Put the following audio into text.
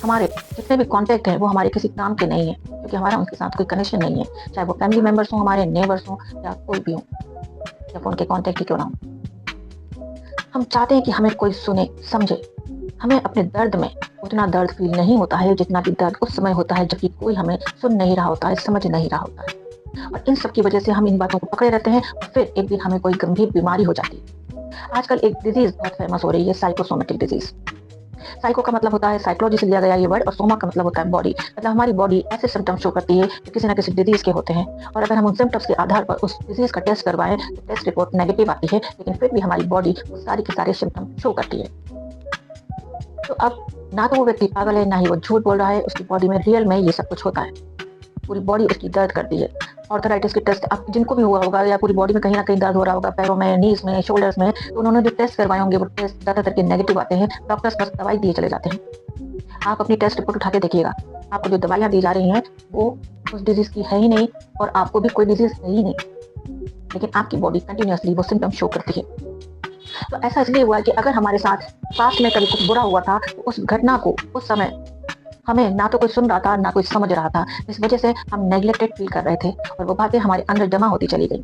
हमारे जितने भी कॉन्टैक्ट हैं वो हमारे किसी काम के नहीं हैं, क्योंकि हमारा उनके साथ कोई कनेक्शन नहीं है। चाहे वो फैमिली मेंबर्स हों, हमारे नेबर्स हों या कोई भी हो, या फ़ोन के कॉन्टैक्ट ही क्यों ना हो। हम चाहते हैं कि हमें कोई सुने, समझे। हमें अपने दर्द में उतना दर्द फ़ील नहीं होता है जितना कि दर्द उस समय होता है जबकि कोई हमें सुन नहीं रहा होता है, समझ नहीं रहा होता है। और इन सब की वज़ह से हम इन बातों को पकड़े रहते हैं और फिर एक दिन हमें कोई गंभीर बीमारी हो जाती है। आजकल एक डिज़ीज़ बहुत फ़ेमस हो रही है, साइकोसोमेटिक डिज़ीज़। साइको का मतलब होता है साइकोलॉजी से लिया गया ये वर्ड, और सोमा का मतलब होता है बॉडी। मतलब हमारी बॉडी ऐसे सिम्पटम्स शो करती है जो किसी न किसी डिज़ीज़ के होते हैं, और अगर हम उन सिम्पटम्स के आधार पर उस डिज़ीज़ का टेस्ट करवाएँ तो टेस्ट रिपोर्ट नेगेटिव आती है, लेकिन फिर भी हमारी बॉडी वो सारे के सारे सिम्पटम शो करती है। तो अब ना तो वो व्यक्ति पागल है, ना ही वो झूठ बोल रहा है, उसकी बॉडी में रियल में ये सब कुछ होता है। पूरी बॉडी उसकी दर्द करती है। आर्थराइटिस के टेस्ट आप जिनको भी हुआ होगा या पूरी बॉडी में कहीं न कहीं दर्द हो रहा होगा, पैरों में, नीज़ में, शोल्डर्स में, तो उन्होंने जो टेस्ट करवाए होंगे वो टेस्ट ज़्यादातर के नेगेटिव आते हैं। डॉक्टर्स बस दवाई दिए चले जाते हैं। आप अपनी टेस्ट रिपोर्ट उठा के देखिएगा, आपको जो दवाइयाँ दी जा रही हैं, वो उस डिज़ीज़ की है ही नहीं, और आपको भी कोई डिज़ीज़ है ही नहीं। लेकिन आपकी बॉडी कंटीन्यूअसली वो सिम्पटम शो करती है। तो ऐसा इसलिए हुआ है कि अगर हमारे साथ पास्ट में कभी कुछ बुरा हुआ था, तो उस घटना को उस समय हमें ना तो कोई सुन रहा था, ना कोई समझ रहा था। इस वज़ह से हम नेग्लेक्टेड फ़ील कर रहे थे और वो बातें हमारे अंदर जमा होती चली गई।